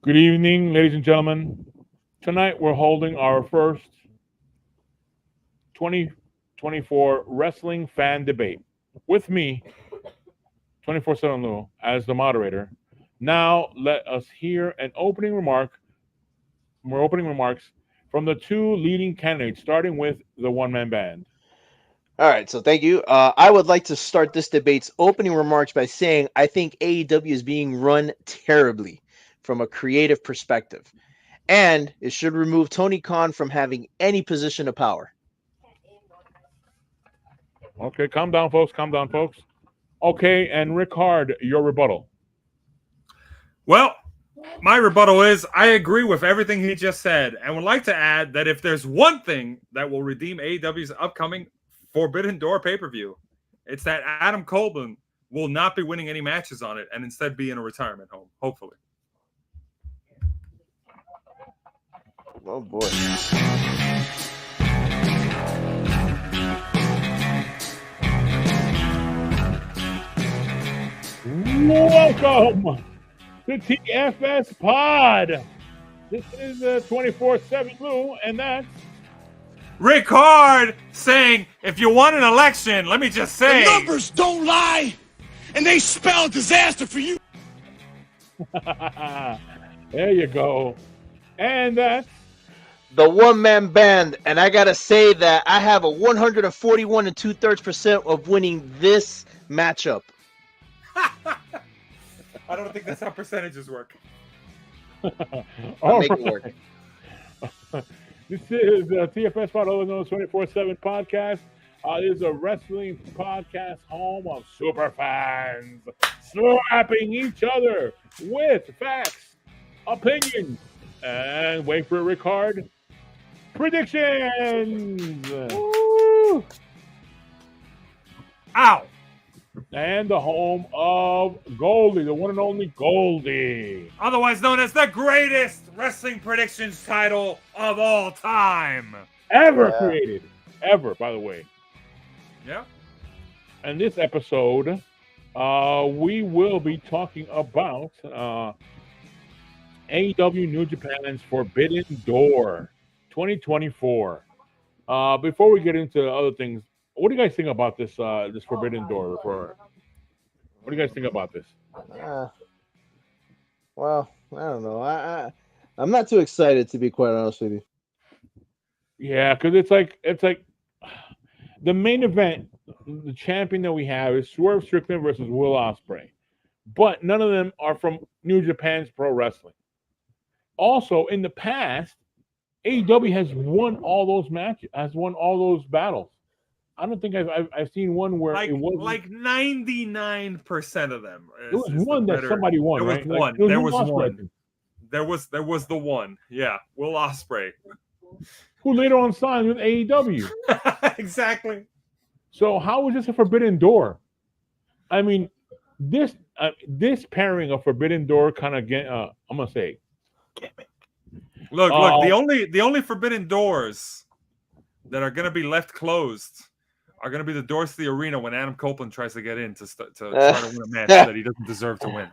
Good evening, ladies and gentlemen. Tonight we're holding our first 2024 wrestling fan debate. With me, 24/7 Lou, as the moderator. Now let us hear more opening remarks from the two leading candidates, starting with the one-man band. All right, so thank you. I would like to start this debate's opening remarks by saying I think AEW is being run terribly from a creative perspective, and it should remove Tony Khan from having any position of power. Okay, calm down, folks. Calm down, folks. Okay, and Rickard, your rebuttal. Well, my rebuttal is I agree with everything he just said and would like to add that if there's one thing that will redeem AEW's upcoming Forbidden Door pay-per-view, it's that Adam Copeland will not be winning any matches on it and instead be in a retirement home, hopefully. Oh boy. Welcome to TFS Pod. This is 24/7 Lou, and that's Rick Hard saying, if you want an election, let me just say. The numbers don't lie, and they spell disaster for you. there you go. And that's The one-man band, and I gotta say that I have a 141 and 2/3% of winning this matchup. I don't think that's how percentages work. I'll make it work. This is TFS Pod, otherwise known as 24/7 Podcast. This is a wrestling podcast home of super fans slapping each other with facts, opinions, and wait for it, Rickard, predictions. Woo! Ow! And the home of Goldie, the one and only Goldie. Otherwise known as the greatest wrestling predictions title of all time. Ever created. Ever, by the way. Yeah. And this episode, we will be talking about AEW New Japan's Forbidden Door 2024. Before we get into other things, what do you guys think about this this Forbidden Door? What do you guys think about this? Well, I don't know. I'm not too excited, to be quite honest with you. Yeah, because it's like the main event. The champion that we have is Swerve Strickland versus Will Ospreay, but none of them are from New Japan's Pro Wrestling. Also, in the past, AEW has won all those matches, has won all those battles. I don't think I've seen one where like, it was like 99% of them. There was one that somebody won, there right? Was one. Like, there was one. There was the one. Yeah, Will Ospreay, who later on signed with AEW. Exactly. So how is this a Forbidden Door? I mean, this pairing of Forbidden Door kind of I'm gonna say. Look. The only Forbidden Doors that are gonna be left closed are going to be the doors to the arena when Adam Copeland tries to get in to try to win a match that he doesn't deserve to win.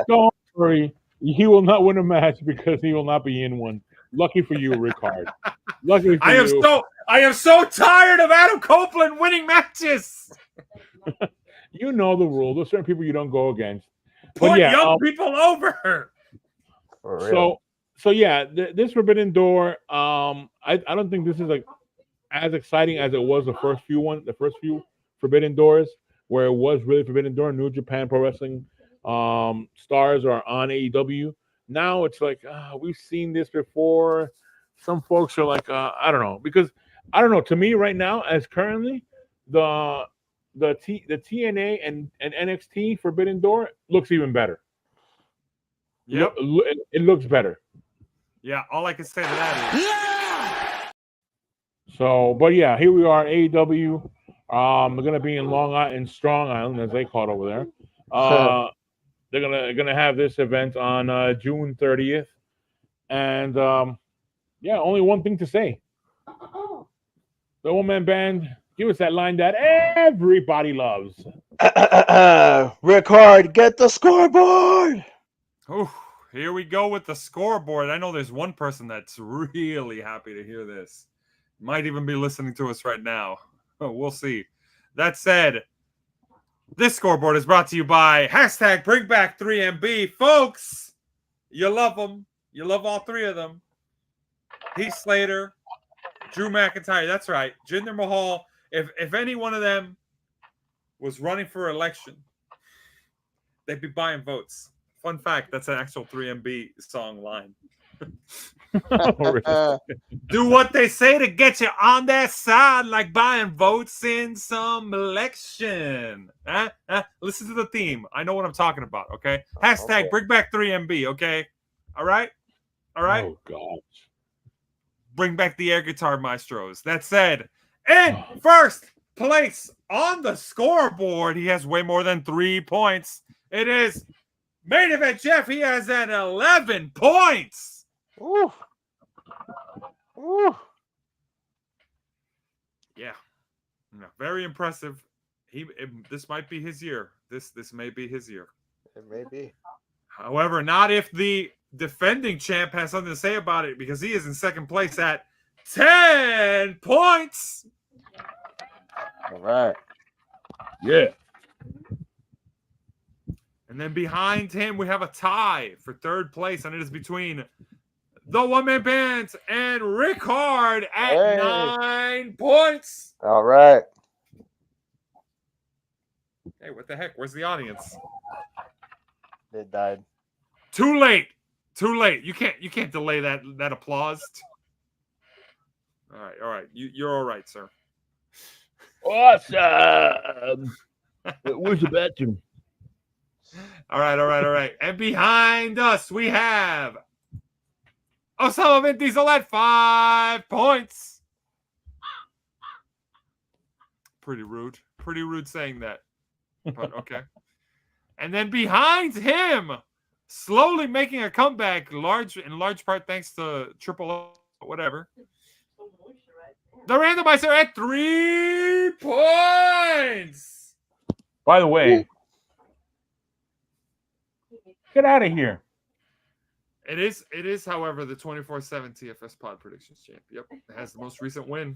Don't worry. He will not win a match because he will not be in one. Lucky for you, Rickard. Lucky for you. I am so tired of Adam Copeland winning matches. You know the rule. There's certain people you don't go against. Put young people over. So yeah, this Forbidden Door. I don't think this is like as exciting as it was the first few Forbidden Doors, where it was really Forbidden Door. New Japan Pro Wrestling stars are on AEW. Now it's like we've seen this before. Some folks are like, I don't know, because I don't know. To me, right now, as currently the TNA and NXT Forbidden Door looks even better. Yep, it looks better. Yeah, all I can say to that is. Yeah! So, but yeah, here we are, AEW. They're gonna be in Strong Island, as they call it over there. They're gonna have this event on June 30th, and yeah, only one thing to say: the one man band. Give us that line that everybody loves. Rickard, get the scoreboard. Oh, here we go with the scoreboard. I know there's one person that's really happy to hear this. Might even be listening to us right now. We'll see. That said, this scoreboard is brought to you by #BringBack3MB. Folks, you love them. You love all three of them. Heath Slater, Drew McIntyre. That's right. Jinder Mahal. If any one of them was running for election, they'd be buying votes. Fun fact, that's an actual 3MB song line. Do what they say to get you on their side, like buying votes in some election. Listen to the theme. I know what I'm talking about, okay? #BringBack3MB, okay? All right? Oh, God. Bring back the air guitar maestros. That said, in first place on the scoreboard, he has way more than 3 points. It is Main Event Jeff. He has an 11 points. Ooh. Ooh. Yeah. Very impressive. This might be his year. This may be his year. It may be. However, not if the defending champ has something to say about it, because he is in second place at 10 points. All right. Yeah. And then behind him, we have a tie for third place, and it is between the one-man band and Rick Hard at 9 points. All right. Hey, what the heck? Where's the audience? They died. Too late. Too late. You can't delay that applause. All right. You're all right, sir. Awesome. Where's the bathroom? All right. And behind us, we have Osama Bin Diesel at 5 points. Pretty rude. Pretty rude saying that. But okay. And then behind him, slowly making a comeback, in large part thanks to Triple whatever. The randomizer at 3 points. By the way, get out of here. It is, however, the 24/7 TFS Pod Predictions champ. Yep, it has the most recent win.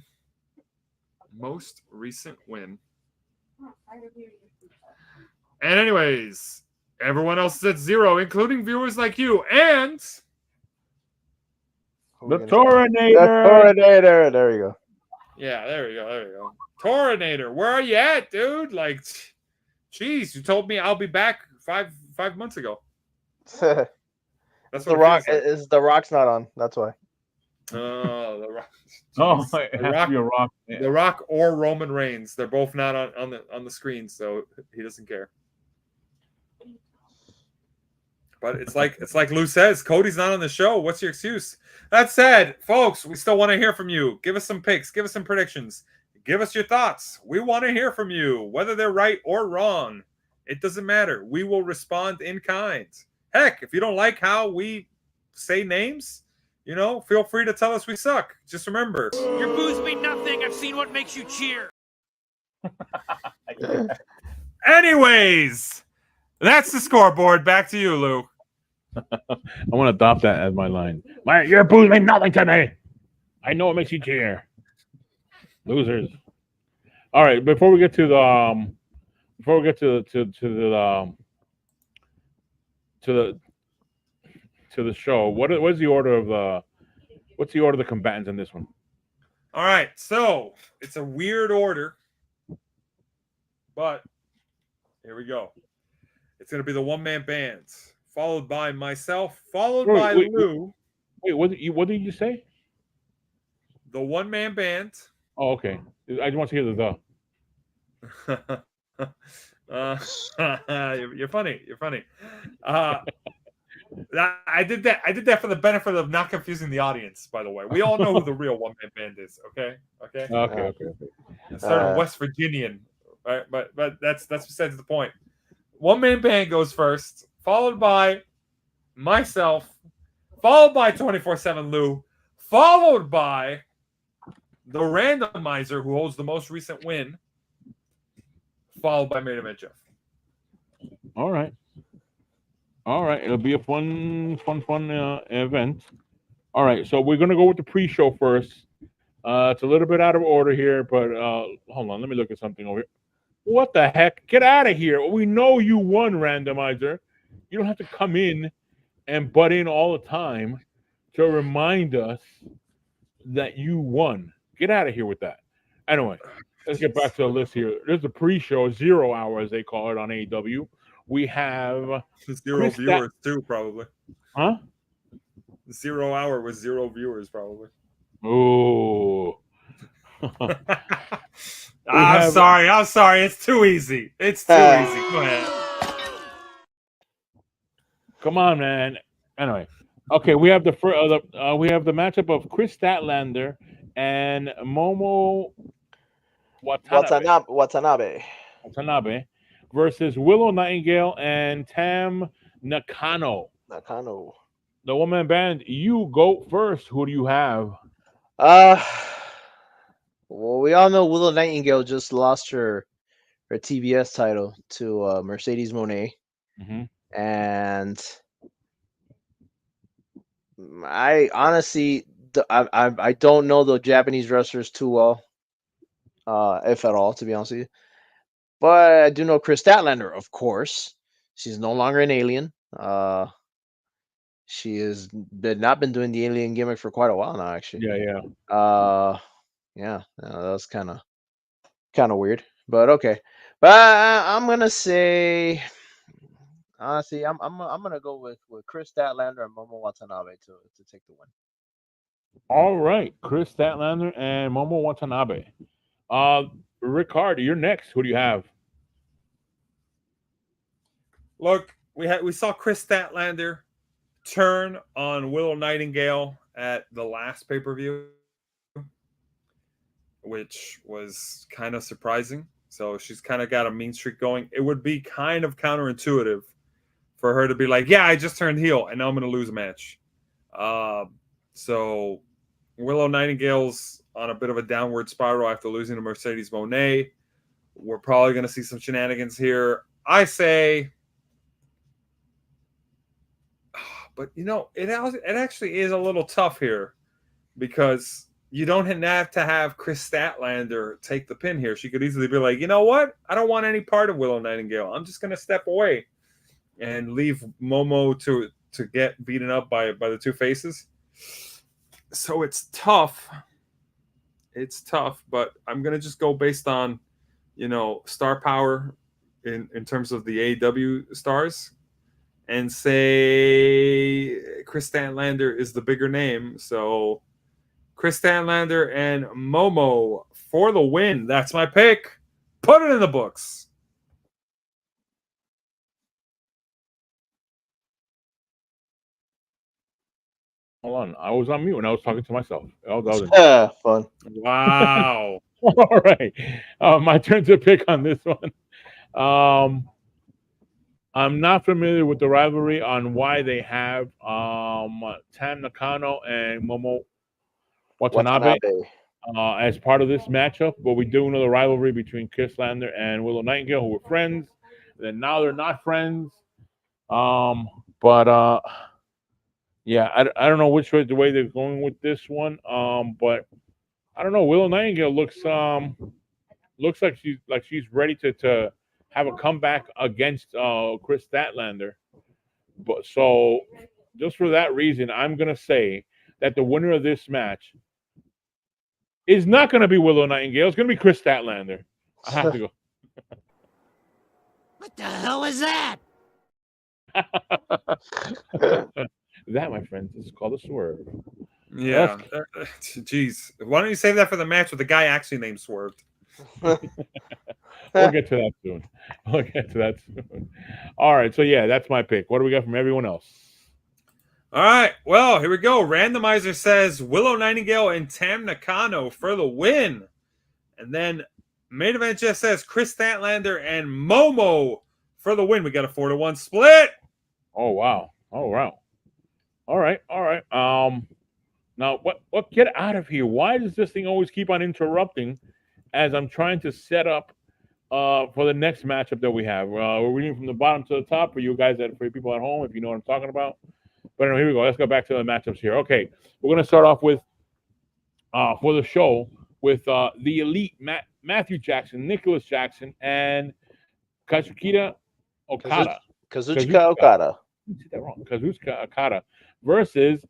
And anyways, everyone else is at 0, including viewers like you. And the Torinator. The Torinator. There you go. Yeah, there you go. Torinator, where are you at, dude? Like, geez, you told me I'll be back five months ago. That's The Rock is the Rock's not on. That's why. Oh, the Rock. Oh, it has to be a Rock. Yeah. The Rock or Roman Reigns. They're both not on the screen, so he doesn't care. But it's like Lou says, Cody's not on the show. What's your excuse? That said, folks, we still want to hear from you. Give us some picks. Give us some predictions. Give us your thoughts. We want to hear from you, whether they're right or wrong. It doesn't matter. We will respond in kind. Heck, if you don't like how we say names, feel free to tell us we suck. Just remember, Your boos mean nothing. I've seen what makes you cheer. anyways, that's the scoreboard. Back to you, Lou. I want to adopt that as my line. Your boos mean nothing to me. I know it makes you cheer. Losers. All right, before we get to the to the show, what's the order of the combatants in this one? All right, so it's a weird order, but here we go. It's going to be the one-man band, followed by myself, followed by Lou. Wait, what did you say? The one-man band. Oh, okay. I just want to hear the. You're funny. I did that for the benefit of not confusing the audience. By the way, we all know who the real one-man band is. Okay. Okay. It's sort of West Virginian, right? But that's besides the point. One-man band goes first, followed by myself, followed by 24/7 Lou, followed by the randomizer who holds the most recent win, followed by Main Event Jeff. All right. All right, it'll be a fun event. All right, so we're gonna go with the pre-show first. It's a little bit out of order here, but hold on, let me look at something over here. What the heck? Get out of here! We know you won, randomizer. You don't have to come in and butt in all the time to remind us that you won. Get out of here with that. Anyway, let's get back to the list here. There's a pre-show, 0 hour as they call it on AEW. We have Zero viewers too, probably. Huh? 0 hour with 0 viewers, probably. Oh. I'm sorry. It's too easy. It's too easy. Go ahead. Come on, man. Anyway, okay, we have the matchup of Chris Statlander and Momo Watanabe. Versus Willow Nightingale and Tam Nakano. The woman band. You go first. Who do you have? Well, we all know Willow Nightingale just lost her TBS title to Mercedes Moné, and I honestly I don't know the Japanese wrestlers too well, if at all, to be honest with you. But I do know Chris Statlander, of course. She's no longer an alien. She has not been doing the alien gimmick for quite a while now, actually. Yeah, that was kind of weird, but okay. But I'm gonna say, honestly, I'm gonna go with Chris Statlander and Momo Watanabe to take the win. All right, Chris Statlander and Momo Watanabe. Ricardo, you're next. Who do you have? Look, we saw Chris Statlander turn on Willow Nightingale at the last pay-per-view, which was kind of surprising. So she's kind of got a mean streak going. It would be kind of counterintuitive for her to be like, yeah, I just turned heel and now I'm going to lose a match. So Willow Nightingale's on a bit of a downward spiral after losing to Mercedes Moné. We're probably going to see some shenanigans here. I say, but it actually is a little tough here because you don't have to have Chris Statlander take the pin here. She could easily be like, you know what? I don't want any part of Willow Nightingale. I'm just going to step away and leave Momo to get beaten up by the two faces. So it's tough. It's tough, but I'm going to just go based on, star power in terms of the AEW stars and say Chris Statlander is the bigger name. So Chris Statlander and Momo for the win. That's my pick. Put it in the books. Hold on. I was on mute and I was talking to myself. Fun. Wow. All right. My turn to pick on this one. I'm not familiar with the rivalry on why they have Tam Nakano and Momo Watanabe. As part of this matchup, but we do know the rivalry between Chris Statlander and Willow Nightingale, who were friends. And then now they're not friends. Yeah, I don't know which way they're going with this one. But I don't know. Willow Nightingale looks like she's ready to have a comeback against Chris Statlander. But so just for that reason, I'm gonna say that the winner of this match is not going to be Willow Nightingale. It's going to be Chris Statlander. I have to go. What the hell is that? That, my friends, is called a swerve. Yeah. Jeez. Why don't you save that for the match with the guy actually named Swerved? We'll get to that soon. All right. So, yeah, that's my pick. What do we got from everyone else? All right. Well, here we go. Randomizer says Willow Nightingale and Tam Nakano for the win. And then main event just says Chris Statlander and Momo for the win. We got a 4-1 split. Oh, wow. All right. Now, what? Get out of here. Why does this thing always keep on interrupting as I'm trying to set up for the next matchup that we have. We're reading from the bottom to the top for you guys, for you people at home, if you know what I'm talking about. But anyway, here we go. Let's go back to the matchups here. Okay, we're gonna start off with for the show with the Elite Matthew Jackson, Nicholas Jackson, and Kazuchika Okada. Kazuchika Okada. I did that wrong. Kazuchika Okada versus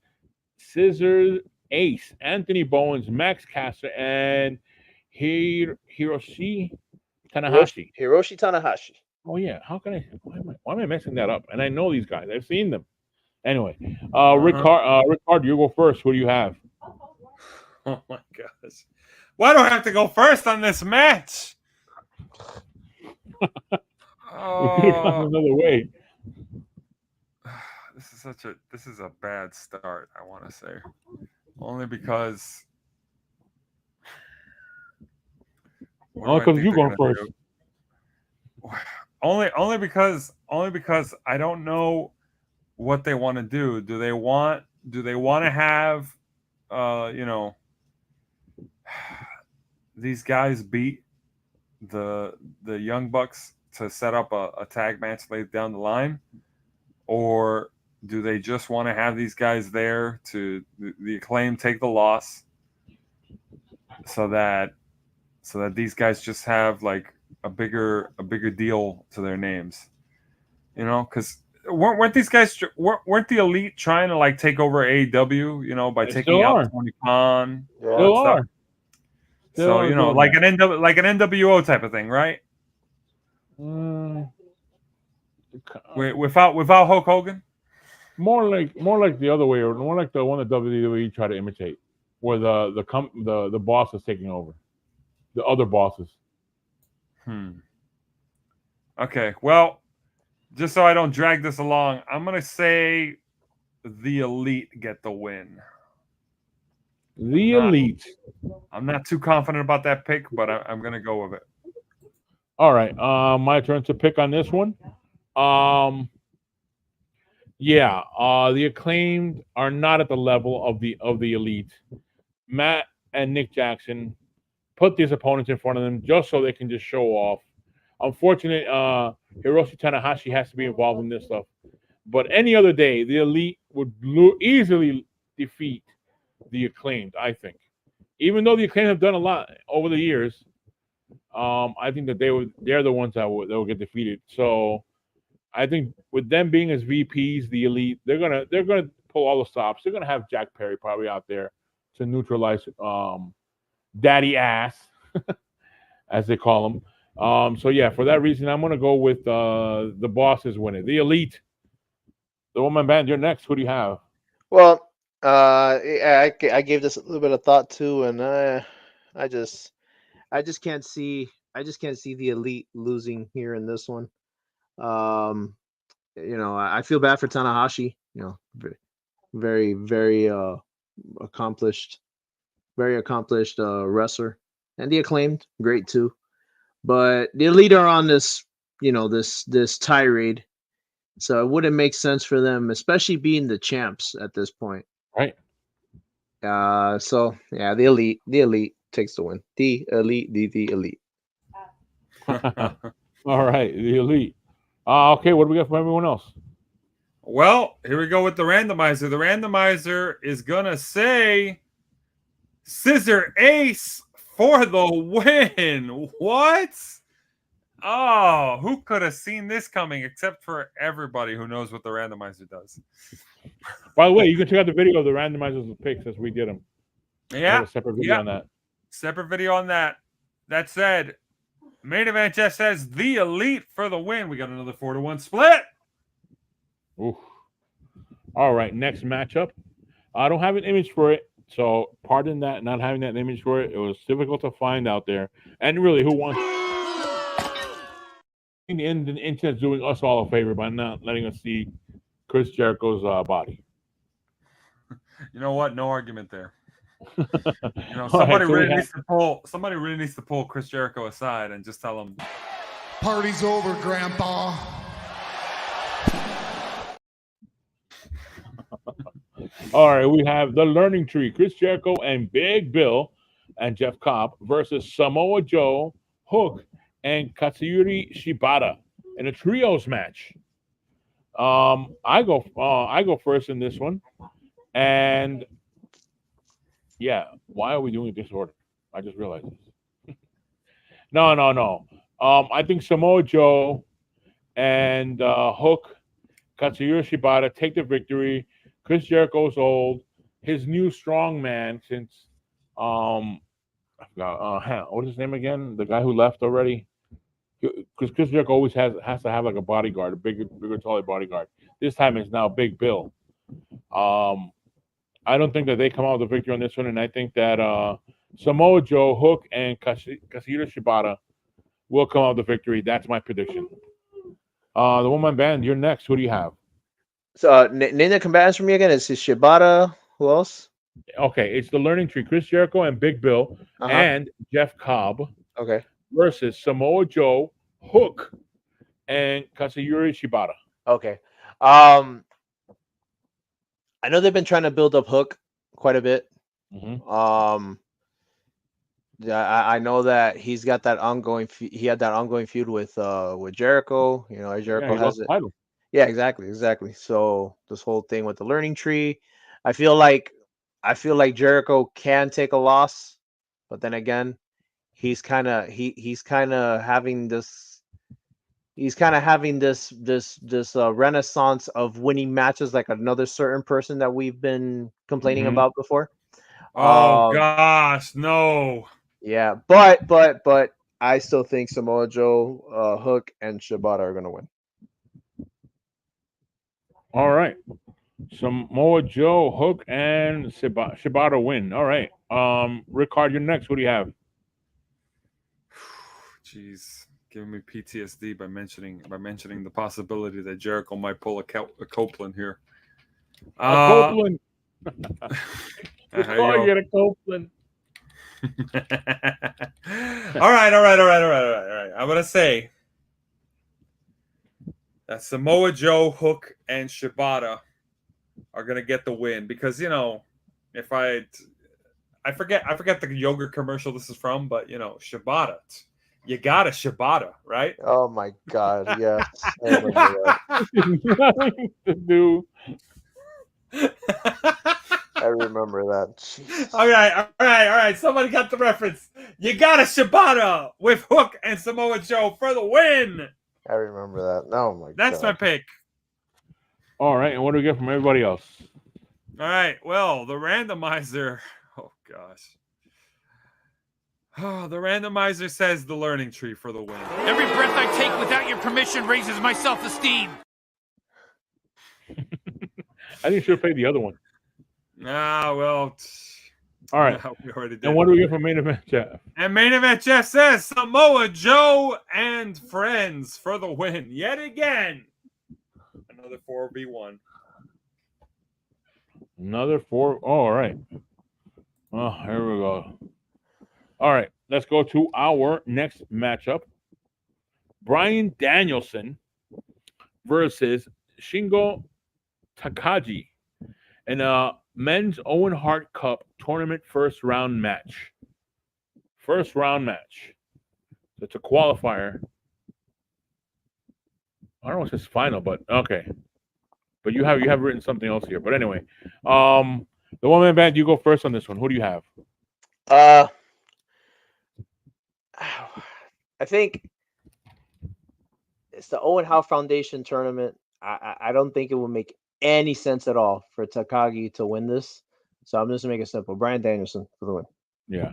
Scissors Ace, Anthony Bowens, Max Caster, and Hiroshi Tanahashi. Hiroshi Tanahashi. Oh yeah, how can I? Why am I messing that up? And I know these guys. I've seen them. Anyway, Rickard, you go first. Who do you have? Oh my gosh. Why do I have to go first on this match? We could have gone another way. This is a bad start, I want to say. Only because because you're going first. Only because I don't know what they want to do. Do they want to have these guys beat the Young Bucks to set up a tag match later down the line, or do they just want to have these guys there to the Acclaim take the loss, so that these guys just have like a bigger deal to their names, because weren't these guys weren't the Elite trying to like take over AEW, by taking out Tony Khan? Still are. So like an NWO type of thing, right? Without Hulk Hogan. More like the other way, or more like the one that WWE tried to imitate, where the boss is taking over, the other bosses. Okay, well, just so I don't drag this along, I'm gonna say the Elite get the win. The Elite. I'm not too confident about that pick, but I'm gonna go with it. All right, my turn to pick on this one. The Acclaimed are not at the level of the Elite. Matt and Nick Jackson put these opponents in front of them just so they can just show off. Unfortunately, Hiroshi Tanahashi has to be involved in this stuff. But any other day, the Elite would easily defeat the Acclaimed, I think. Even though the Acclaimed have done a lot over the years, I think that they're the ones that will get defeated. So I think with them being as VPs, the Elite, they're gonna pull all the stops. They're gonna have Jack Perry probably out there to neutralize Daddy Ass, as they call him. So yeah, for that reason, I'm gonna go with the bosses winning. The Elite. The woman band, you're next. Who do you have? Well, I gave this a little bit of thought too, and I just can't see the Elite losing here in this one. I feel bad for Tanahashi. Very, very accomplished wrestler, and the Acclaimed, great too. But the Elite are on this, this tirade, so it wouldn't make sense for them, especially being the champs at this point. Right. So yeah, the Elite takes the win. The Elite. All right, the Elite. Okay, what do we got from everyone else? Well, here we go with the randomizer. The randomizer is gonna say Scissor Ace for the win. What? Oh, who could have seen this coming except for everybody who knows what the randomizer does? By the way, you can check out the video of the randomizers of picks as we did them. Yeah. A separate video on that. Separate video on that. That said, main event just says the Elite for the win. We got another 4-1 split. Oof. All right, next matchup. I don't have an image for it, so pardon that, not having that image for it. It was difficult to find out there. And really, who wants? The internet's doing us all a favor by not letting us see Chris Jericho's body. You know what? No argument there. Somebody really needs to pull Chris Jericho aside and just tell him, "Party's over, Grandpa." All right, we have the Learning Tree, Chris Jericho and Big Bill and Jeff Cobb versus Samoa Joe, Hook, and Katsuyori Shibata in a trios match. I go first in this one, and yeah, why are we doing it this order? I just realized this. No. I think Samoa Joe and Hook, Katsuyori Shibata take the victory. Chris Jericho's old. His new strong man since I forgot what is his name again? The guy who left already. Because Chris Jericho always has to have like a bodyguard, a bigger, taller bodyguard. This time it's now Big Bill. Um, I don't think that they come out with a victory on this one, and I think that Samoa Joe, Hook, and Kazuchika Shibata will come out with the victory. That's my prediction. The one man band, you're next. Who do you have? So name the combatants for me again. It's Shibata. Who else? Okay, it's the Learning Tree, Chris Jericho and Big Bill, and Jeff Cobb Okay. versus Samoa Joe, Hook, and Katsuyori Shibata. Okay. I know they've been trying to build up Hook quite a bit. Mm-hmm. Yeah, I know that he's got that ongoing. He had that ongoing feud with Jericho. You know, Jericho has it. Title. Yeah, exactly. So this whole thing with the Learning Tree, I feel like Jericho can take a loss, but then again, he's kind of having this renaissance of winning matches like another certain person that we've been complaining about before. Oh gosh, no. Yeah, but I still think Samoa Joe, Hook, and Shibata are gonna win. All right. Samoa Joe, Hook, and Shibata win. All right. Ricard, you're next. What do you have? Jeez, giving me PTSD by mentioning the possibility that Jericho might pull a Copeland here. Copeland. Just call you a Copeland. All right. I'm gonna say that Samoa Joe, Hook, and Shibata are gonna get the win because if I forget the yogurt commercial this is from, but Shibata, you got a Shibata, right? Oh my God, yes. Nothing to do. I remember that. Jeez. All right. Somebody got the reference. You got a Shibata with Hook and Samoa Joe for the win. I remember that. Oh my God. That's my pick. All right, and what do we get from everybody else? All right. Well, the randomizer. Oh gosh. Oh, the randomizer says the Learning Tree for the win. Every breath I take without your permission raises my self-esteem. I think you should have played the other one. Well. All right. We already did. And what do we get from main event, Jeff? And main event, Jeff says Samoa Joe and friends for the win yet again. Another 4v1. Another 4. Oh, all right. Oh, here we go. All right. Let's go to our next matchup. Bryan Danielson versus Shingo Takagi in a men's Owen Hart Cup tournament first round match. It's a qualifier. I don't know if it's final, but okay. But you have written something else here. But anyway, the one man band, you go first on this one. Who do you have? I think it's the Owen Howe Foundation tournament. I don't think it would make any sense at all for Takagi to win this. So I'm just gonna make it simple. Bryan Danielson for the win. Yeah.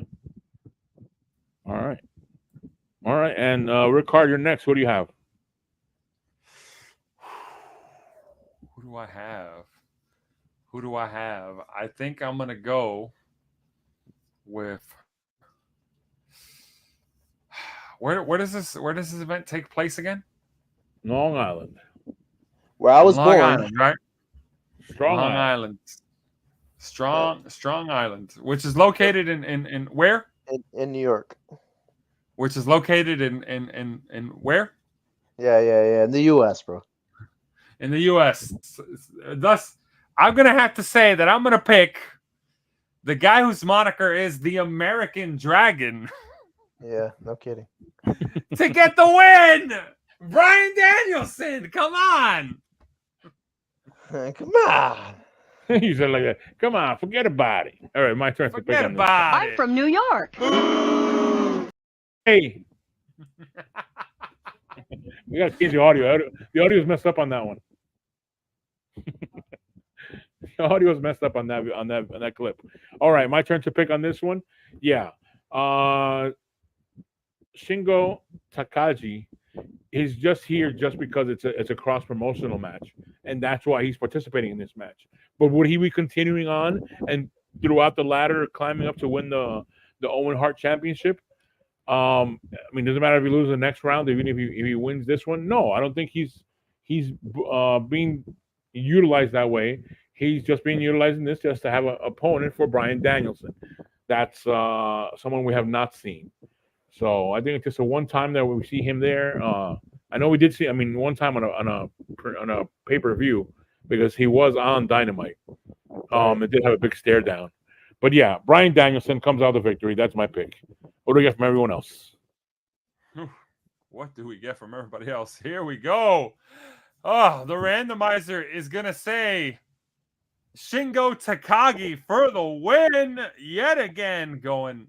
All right. And Ricard, you're next. What do you have? Who do I have? I think I'm gonna go with where does this event take place again? Long Island. Where I was born. Island, right? Strong Island. Strong Island, which is located in where? In New York. Which is located in where? Yeah. In the U.S., bro. In the U.S. Thus, I'm gonna have to say that I'm gonna pick the guy whose moniker is the American Dragon. Yeah, no kidding. To get the win, Bryan Danielson. Come on. Come on. He said like that. Come on, forget about it. All right, my turn to pick Forget on this. about I'm it. from New York. Hey, we got to change the audio. The audio is messed up on that one. The audio is messed up on that clip. All right, my turn to pick on this one. Yeah, Shingo Takagi is just here just because it's a cross promotional match, and that's why he's participating in this match. But would he be continuing on and throughout the ladder, climbing up to win the Owen Hart Championship? I mean, doesn't matter if he loses the next round, even if he wins this one. No, I don't think he's being utilized that way. He's just being utilized in this just to have an opponent for Bryan Danielson. That's someone we have not seen. So I think it's just a one time that we see him there. I know we did see. I mean, one time on a pay per view because he was on Dynamite. It did have a big stare down. But yeah, Bryan Danielson comes out the victory. That's my pick. What do we get from everyone else? What do we get from everybody else? Here we go. Oh, the randomizer is going to say Shingo Takagi for the win yet again. Going,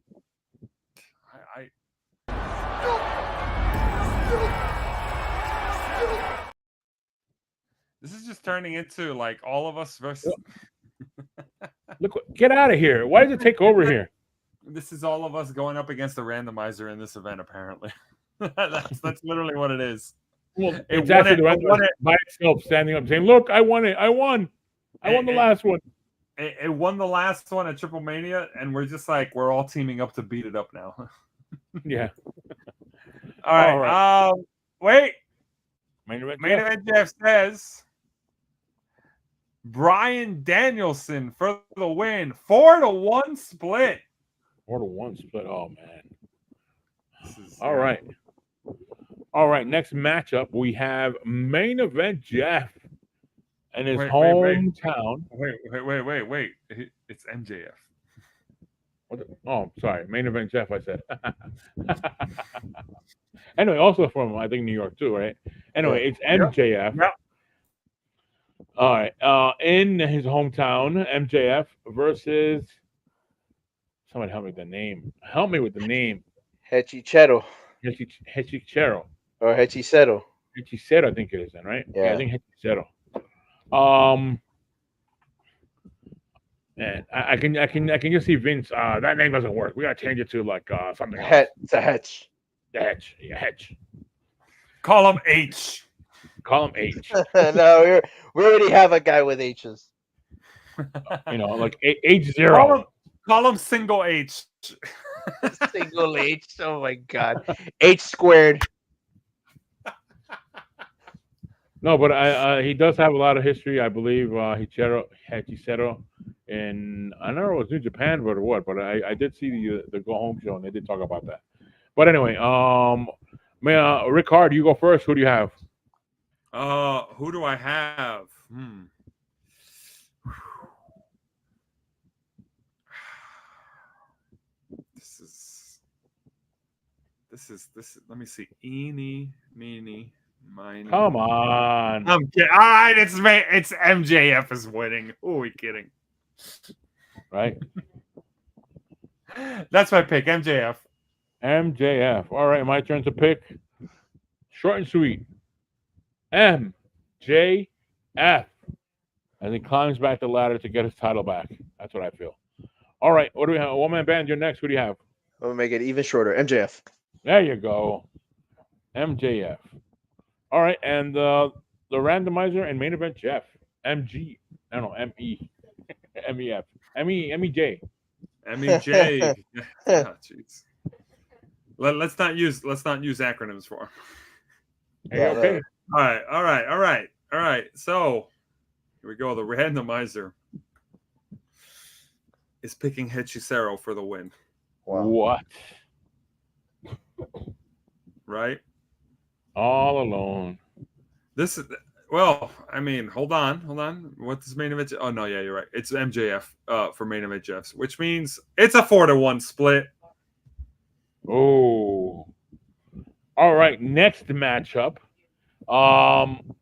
this is just turning into like all of us versus. Look, get out of here! Why did it take over here? This is all of us going up against the randomizer in this event. Apparently, that's literally what it is. Well, it's actually the randomizer by itself, standing up, saying, "Look, I won it! I won! I won the last one." It won the last one at Triple Mania, and we're just like we're all teaming up to beat it up now. Yeah. All right. Wait. Main event Jeff says Bryan Danielson for the win. 4-1 split. 4-1 split. Oh man. All right. All right. Next matchup, we have main event Jeff and his hometown. Wait. It's MJF. Oh, sorry. Main event Jeff, I said. Anyway, also from, I think, New York too, right? Anyway, it's MJF. Yep. All right. In his hometown, MJF versus... Somebody help me with the name. Help me with the name. Hechicero. Hechicero. Or Hechicero. Hechicero, I think it is then, right? Yeah, I think Hechicero. And I can just see Vince. That name doesn't work. We gotta change it to like something else. It's a Hetch. The Hetch. Yeah, Hetch. Call him H. Call him H. No, we already have a guy with H's. You know, like H0. Call him single H. Single H. Oh my God. H squared. No, but he does have a lot of history, I believe. Hechicero, and I don't know if it was New Japan, but or what. But I did see the Go Home show, and they did talk about that. But anyway, Rickard, you go first. Who do you have? Who do I have? This is. Let me see. Eeny, meeny, miny. Come on. I'm kidding. All right, it's MJF is winning. Who are we kidding? Right. That's my pick. MJF. MJF. All right, my turn to pick. Short and sweet. MJF. As he climbs back the ladder to get his title back. That's what I feel. All right, what do we have? One man band. You're next. Who do you have? I'm gonna make it even shorter. MJF. There you go. MJF. All right, and the randomizer and main event Jeff. MG. I don't know. ME. MEF. MEJ. MEJ. Oh, jeez. Let's not use acronyms for him. Hey, okay. All right. So here we go. The randomizer is picking Hechicero for the win. Wow. What? Right? All alone. This is well, I mean, hold on. What's this main event? Oh no, yeah, you're right. It's MJF for main event Jeffs, which means it's a 4-1 split. Oh. All right. Next matchup. Um,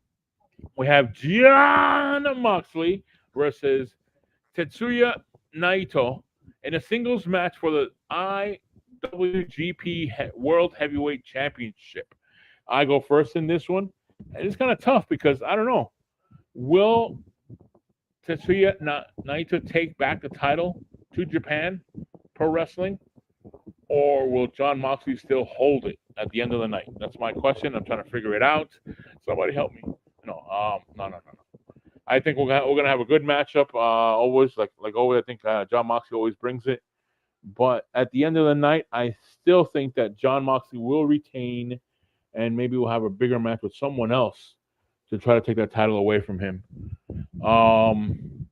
we have John Moxley versus Tetsuya Naito in a singles match for the IWGP World Heavyweight Championship. I go first in this one. And it's kind of tough because I don't know. Will Tetsuya Naito take back the title to Japan Pro Wrestling, or will John Moxley still hold it at the end of the night? That's my question. I'm trying to figure it out. Somebody help me. No. I think we're gonna have a good matchup. Always like always. I think John Moxley always brings it. But at the end of the night, I still think that John Moxley will retain, and maybe we'll have a bigger match with someone else to try to take that title away from him.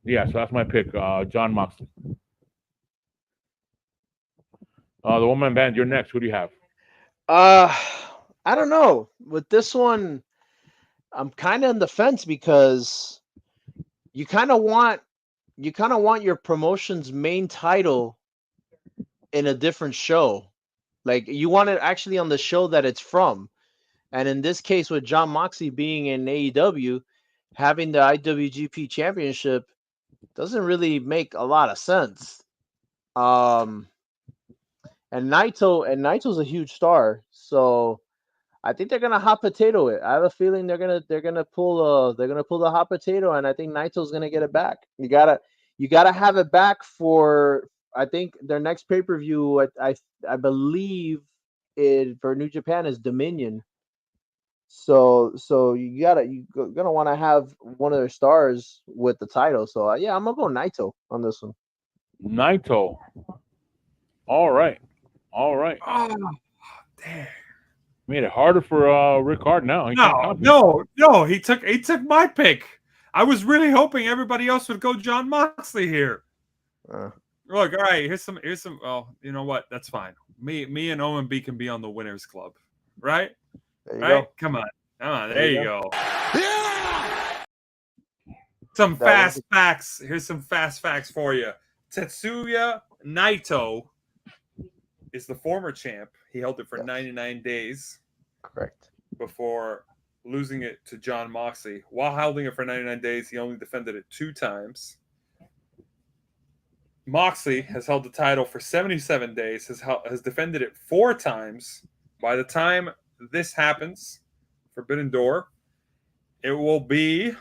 Yeah, so that's my pick, John Moxley. The one man band, you're next. Who do you have? I don't know. With this one, I'm kind of on the fence because you kind of want your promotion's main title in a different show. Like you want it actually on the show that it's from. And in this case, with John Moxley being in AEW, having the IWGP Championship doesn't really make a lot of sense. And Naito's a huge star, so I think they're gonna hot potato it. I have a feeling they're gonna pull the hot potato, and I think Naito's gonna get it back. You gotta have it back for I think their next pay per view. I believe it for New Japan is Dominion. So you're gonna want to have one of their stars with the title. So yeah, I'm gonna go Naito on this one. Naito. All right. All right. Oh, damn. Made it harder for Rick Hart now. He can't copy. No. He took my pick. I was really hoping everybody else would go John Moxley here. Look, all right. Here's some. Well, you know what? That's fine. Me and OMB can be on the winners club, right? There you Right? go. Come on. There you go. Yeah! Some fast facts. Here's some fast facts for you. Tetsuya Naito is the former champ. He held it for 99 days. Correct. Before losing it to John Moxley. While holding it for 99 days, he only defended it 2 times. Moxley has held the title for 77 days, has defended it 4 times. By the time this happens, Forbidden Door, it will be,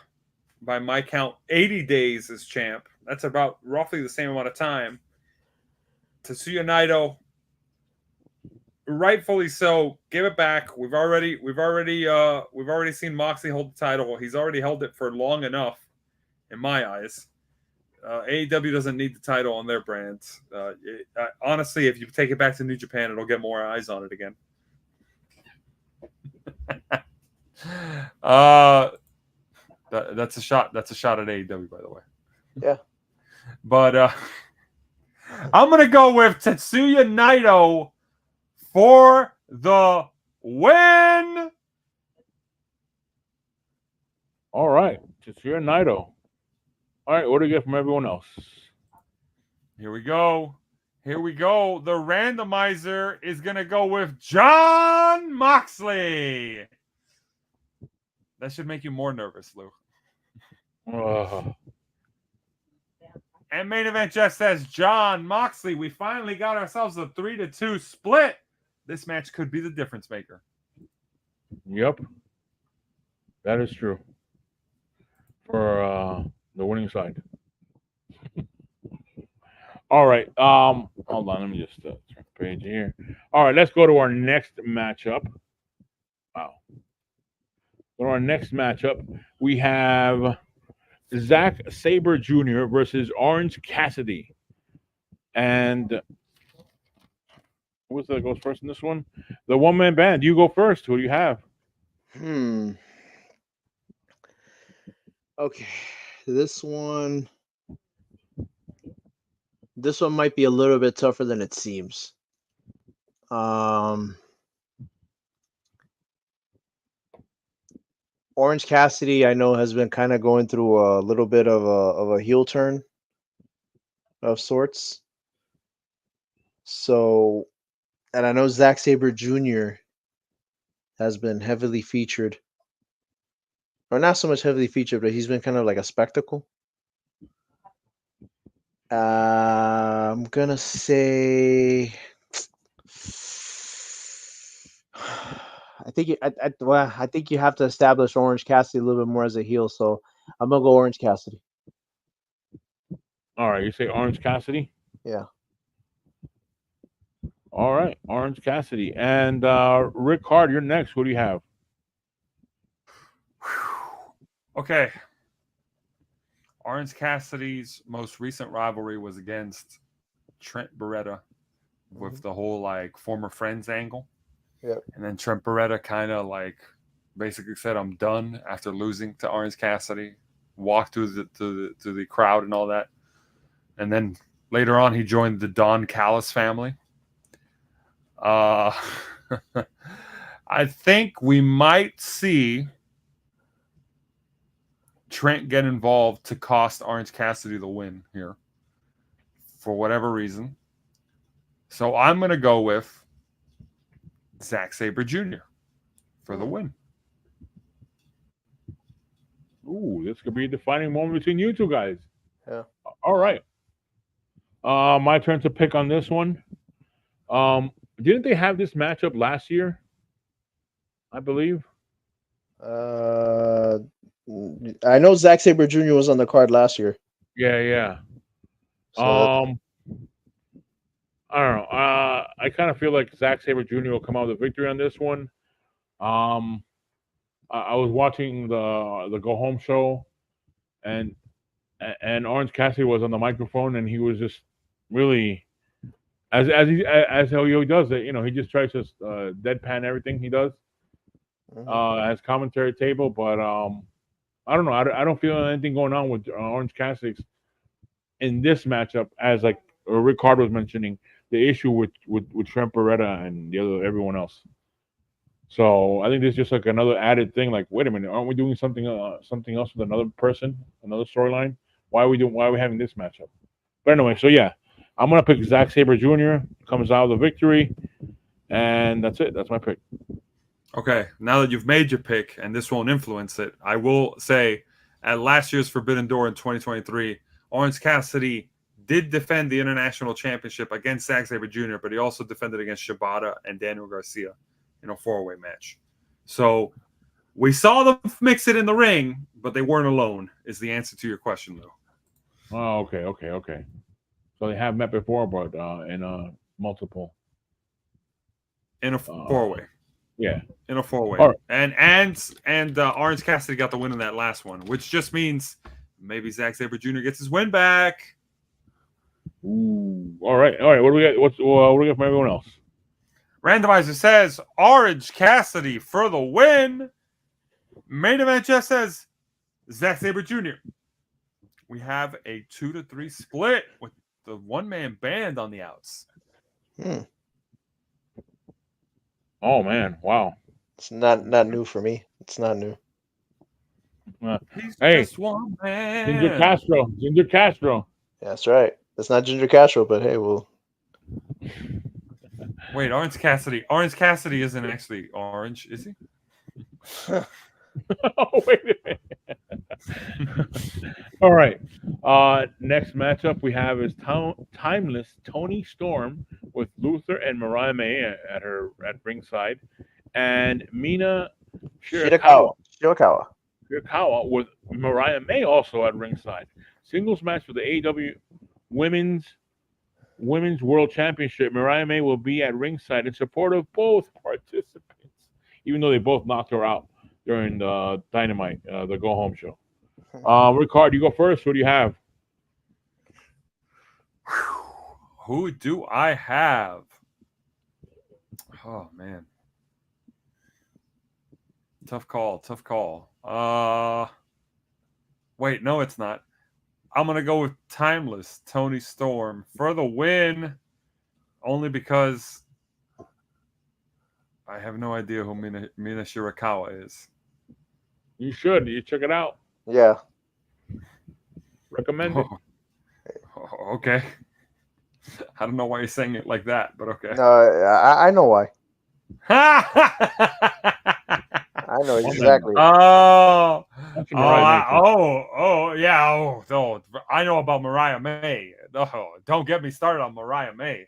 by my count, 80 days as champ. That's about roughly the same amount of time. Tetsuya Naito, rightfully so, give it back. We've already seen Moxley hold the title. He's already held it for long enough, in my eyes. AEW doesn't need the title on their brands. Honestly, if you take it back to New Japan, it'll get more eyes on it again. That's a shot. That's a shot at AEW, by the way. Yeah. But I'm gonna go with Tetsuya Naito for the win. All right. Tetsuya Naito. All right. What do you get from everyone else? Here we go. The randomizer is gonna go with John Moxley. That should make you more nervous, Lou. And main event just says John Moxley. We finally got ourselves a 3-2 split. This match could be the difference maker. Yep. That is true. For the winning side. All right. Hold on. Let me just turn the page here. All right. Let's go to our next matchup. Wow. For our next matchup, we have Zack Sabre Jr. versus Orange Cassidy. And who's that goes first in this one? The one-man band. You go first. Who do you have? Okay. This one might be a little bit tougher than it seems. Orange Cassidy, I know, has been kind of going through a little bit of a heel turn of sorts. So And I know Zack Sabre Jr. has been heavily featured. Or not so much heavily featured, but he's been kind of like a spectacle. I'm gonna say I think you have to establish Orange Cassidy a little bit more as a heel, so I'm gonna go Orange Cassidy. All right, you say Orange Cassidy. Yeah. All right, Orange Cassidy and Rick Hard. You're next. Who do you have? Okay. Orange Cassidy's most recent rivalry was against Trent Beretta with the whole like former friends angle. Yep. And then Trent Beretta kind of like basically said, "I'm done" after losing to Orange Cassidy. Walked through the crowd and all that. And then later on, he joined the Don Callis family. I think we might see Trent get involved to cost Orange Cassidy the win here for whatever reason. So I'm going to go with Zack Sabre Jr. for the win. Ooh, this could be a defining moment between you two guys. Yeah. All right. My turn to pick on this one. Didn't they have this matchup last year? I believe. I know Zack Sabre Jr. was on the card last year. Yeah. So I don't know. I kind of feel like Zack Sabre Jr. will come out with a victory on this one. I was watching the Go Home show, and Orange Cassidy was on the microphone, and he was just really as how he does it. You know, he just tries to deadpan everything he does as commentary table. But I don't know. I don't feel anything going on with Orange Cassidy in this matchup, as like Rick Hard was mentioning, the issue with Trent Beretta and the other everyone else. So I think this is just like another added thing. Like, wait a minute, aren't we doing something else with another person, another storyline? Why are we having this matchup? But anyway, so yeah, I'm gonna pick Zack Sabre Jr. comes out with a victory, and that's it. That's my pick. Okay, now that you've made your pick and this won't influence it, I will say at last year's Forbidden Door in 2023, Orange Cassidy did defend the International Championship against Zack Sabre Jr., but he also defended against Shibata and Daniel Garcia in a four-way match. So we saw them mix it in the ring, but they weren't alone, is the answer to your question, though. Oh, okay. So they have met before, but in multiple. In a four-way. Yeah. In a four-way. Right. And Orange Cassidy got the win in that last one, which just means maybe Zack Sabre Jr. gets his win back. Ooh. All right. What do we got? What do we got from everyone else? Randomizer says Orange Cassidy for the win. Main event just says Zack Sabre Jr. We have a 2-3 split with the one-man band on the outs. Oh man! Wow. It's not new for me. It's not new. He's Hey, just one man. Ginger Castro. Yeah, that's right. That's not Ginger Castro, but hey, well. Wait, Orange Cassidy. Orange Cassidy isn't actually orange, is he? Oh, wait a minute. All right. Next matchup we have is Timeless Tony Storm with Luther and Mariah May at ringside, and Mina Shirakawa with Mariah May also at ringside. Singles match for the AEW Women's World Championship. Mariah May will be at ringside in support of both participants, even though they both knocked her out during the Dynamite, the Go Home show. Ricard, you go first. Who do you have? Who do I have? Oh man. Tough call. Wait, no, it's not. I'm going to go with Timeless Tony Storm for the win, only because I have no idea who Mina Shirakawa is. You should. You check it out. Yeah. Recommend it. Oh, okay. I don't know why you're saying it like that, but okay. I know why. I know exactly. Oh, Mariah May. yeah. Oh, I know about Mariah May. Oh, don't get me started on Mariah May.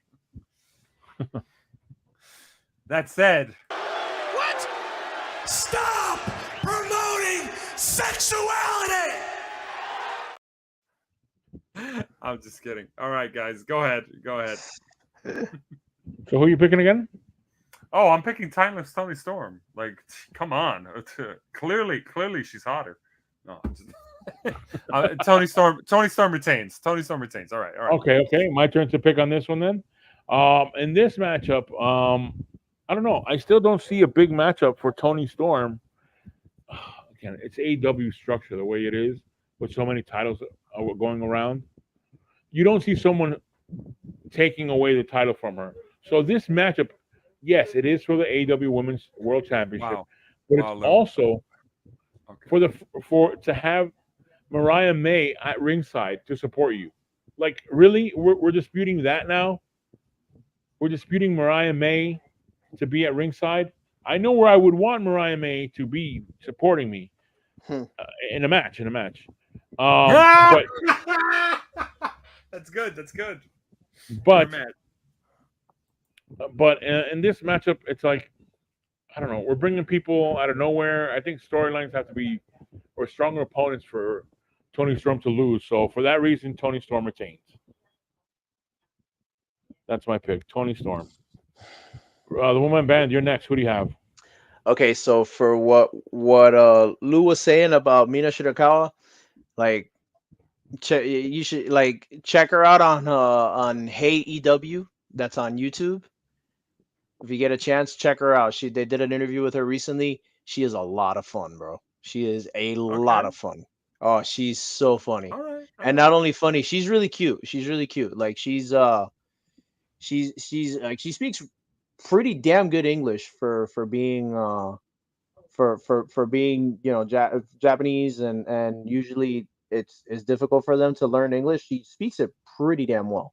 That said, What? Stop promoting sexuality! I'm just kidding. All right, guys, go ahead. Go ahead. So who are you picking again? Oh, I'm picking Timeless Tony Storm. Like, come on. Clearly, she's hotter. No, Tony Storm. Tony Storm retains. Tony Storm retains. All right. Okay. My turn to pick on this one then. In this matchup, I don't know. I still don't see a big matchup for Tony Storm. Again, it's AEW structure the way it is, with so many titles going around. You don't see someone taking away the title from her. So this matchup, yes, it is for the AEW Women's World Championship, Wow. but Wow, it's Lou. also Okay. for to have Mariah May at ringside to support you. Like, really, we're disputing that now. We're disputing Mariah May to be at ringside. I know where I would want Mariah May to be supporting me in a match. But That's good. That's good. but You're mad. but in this matchup, it's like, I don't know. We're bringing people out of nowhere. I think storylines have to be or stronger opponents for Tony Storm to lose. So for that reason, Tony Storm retains. That's my pick, Tony Storm. The woman band, you're next. Who do you have? Okay, so for what Lou was saying about Mina Shirakawa, like you should like check her out on Hey EW. That's on YouTube. If you get a chance, check her out. They did an interview with her recently. She is a lot of fun, bro. She is a lot Okay. of fun. Oh, she's so funny. All right. And not only funny, she's really cute. She's really cute. Like she's like she speaks pretty damn good English for being for being Japanese, and usually it's difficult for them to learn English. She speaks it pretty damn well,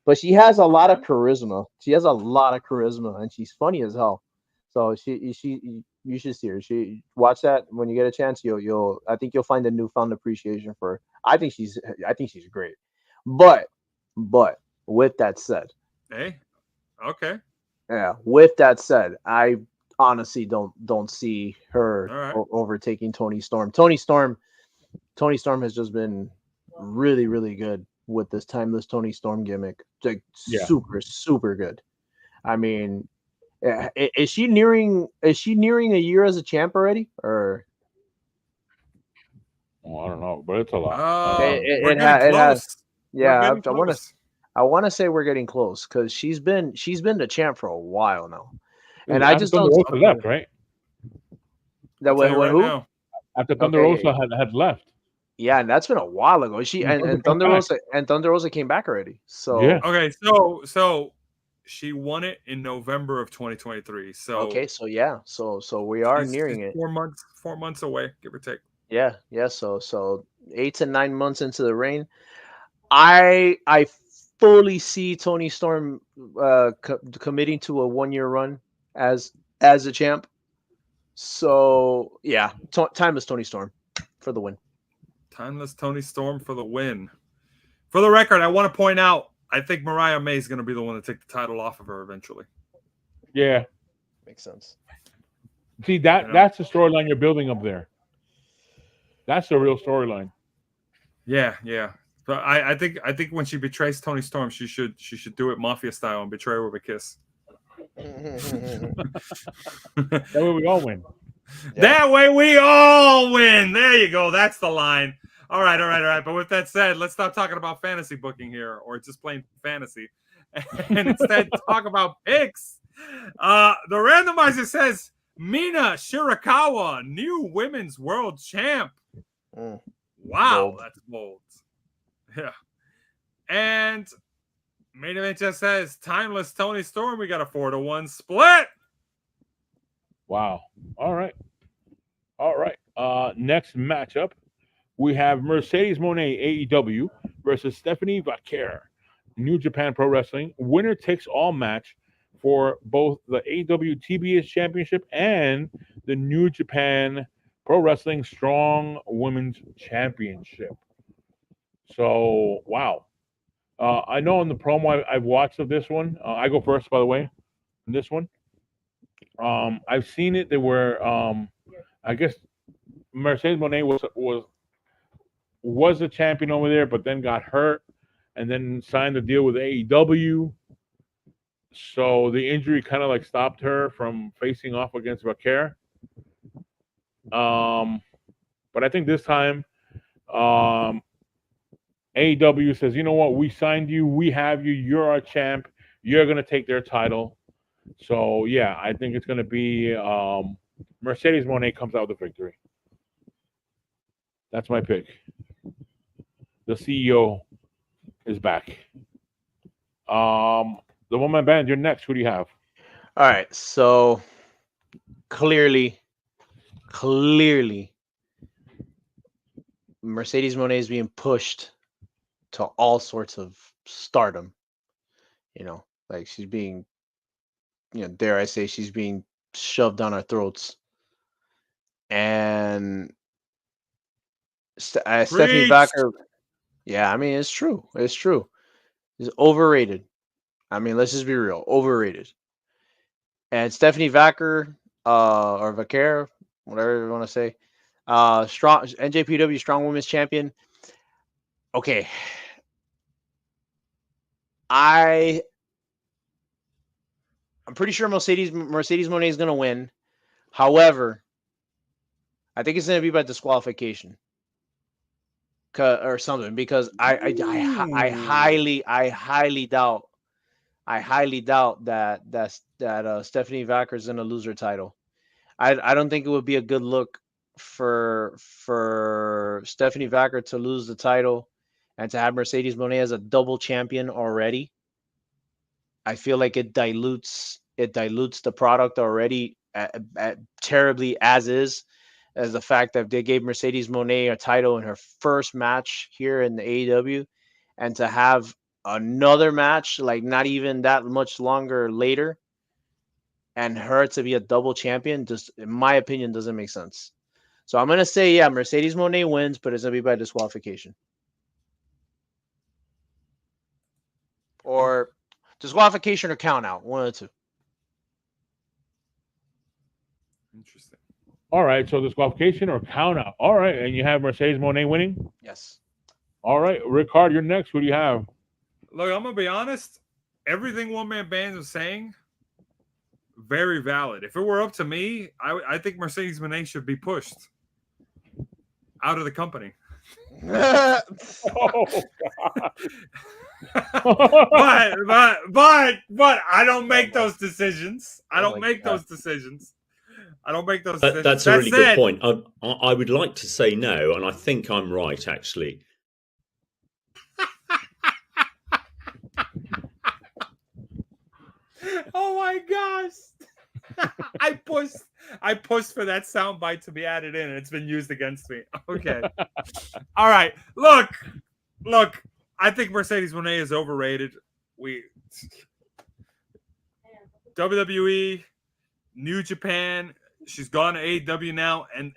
but she has a lot of charisma. She has a lot of charisma, and she's funny as hell. So you should see her. She watch that when you get a chance. You'll I think you'll find a newfound appreciation for her. I think she's great. But with that said, Hey. Okay. yeah. With that said, I honestly don't see her All right. overtaking Tony Storm. Tony Storm has just been really, really good with this timeless Tony Storm gimmick. Like Yeah. super good. I mean, is she nearing a year as a champ already? Or Well, I don't know, but it's a lot. We're getting close. Yeah, We're getting close. I want to say we're getting close because she's been the champ for a while now, and I After just Thunder don't Rosa left, right? that I'll tell you when right who? now. After Thunder Okay. Rosa had left. Yeah, and that's been a while ago. And Thunder Rosa came back already. So Yeah. Okay, so she won it in November of 2023. So okay, so yeah, so we are she's nearing it. 4 months away, give or take. Yeah. So 8 to 9 months into the reign, I fully see Tony Storm committing to a 1-year run as a champ. So yeah, timeless Tony Storm for the win. Timeless Tony Storm for the win. For the record, I want to point out, I think Mariah May is going to be the one to take the title off of her eventually. Yeah. Makes sense. See, that's the storyline you're building up there. That's the real storyline. Yeah. But I think when she betrays Tony Storm, she should do it mafia style and betray her with a kiss. That way we all win. Yeah. That way we all win. There you go. That's the line. All right. But with that said, let's stop talking about fantasy booking here, or just plain fantasy, and instead talk about picks. The randomizer says Mina Shirakawa, new women's world champ. Wow, Bold. that's bold. Yeah. And main event just says timeless Tony Storm. We got a 4-1 split. Wow. All right. Next matchup, we have Mercedes Moné AEW versus Stephanie Vaquer New Japan Pro Wrestling winner takes all match for both the AEW TBS Championship and the New Japan Pro Wrestling Strong Women's Championship. So, wow. I know in the promo I've watched of this one, I go first, by the way, in this one. I've seen it. They were, I guess, Mercedes Moné was a champion over there, but then got hurt, and then signed a deal with AEW. So the injury kind of like stopped her from facing off against Vaquer. But I think this time, AEW says, you know what, we signed you, we have you, you're our champ, you're gonna take their title. So yeah, I think it's gonna be Mercedes Moné comes out with the victory. That's my pick. The CEO is back. The woman band, you're next. Who do you have? All right, so clearly, Mercedes Moné is being pushed to all sorts of stardom. You know, like she's being, dare I say, she's being shoved down our throats. And Stephanie Vaquer, yeah, I mean, it's true. It's true. It's overrated. I mean, let's just be real. Overrated. And Stephanie Vaquer, or Vaquer, whatever you want to say, strong NJPW Strong Women's Champion. Okay. I'm pretty sure Mercedes Moné is going to win. However, I think it's going to be by disqualification or something, because I highly doubt that Stephanie Vaquer is going to lose her title. I don't think it would be a good look for Stephanie Vaquer to lose the title and to have Mercedes Moné as a double champion already. I feel like it dilutes the product already terribly as is, as the fact that they gave Mercedes Moné a title in her first match here in the AEW, and to have another match like not even that much longer later and her to be a double champion, just in my opinion, doesn't make sense. So I'm gonna say, yeah, Mercedes Moné wins, but it's gonna be by disqualification. Or disqualification or count out. One of the two. Interesting. All right, so disqualification or count out. All right, and you have Mercedes Moné winning? Yes. All right, Ricard, you're next. Who do you have? Look, I'm going to be honest. Everything One Man Band was saying, very valid. If it were up to me, I think Mercedes Moné should be pushed out of the company. Oh, God. but I don't make those decisions. I don't make those decisions. That's a really good point. I would like to say no, and I think I'm right, actually. Oh my gosh! I pushed for that soundbite to be added in, and it's been used against me. Okay. All right. Look. I think Mercedes Moné is overrated. WWE, New Japan. She's gone to AEW now, and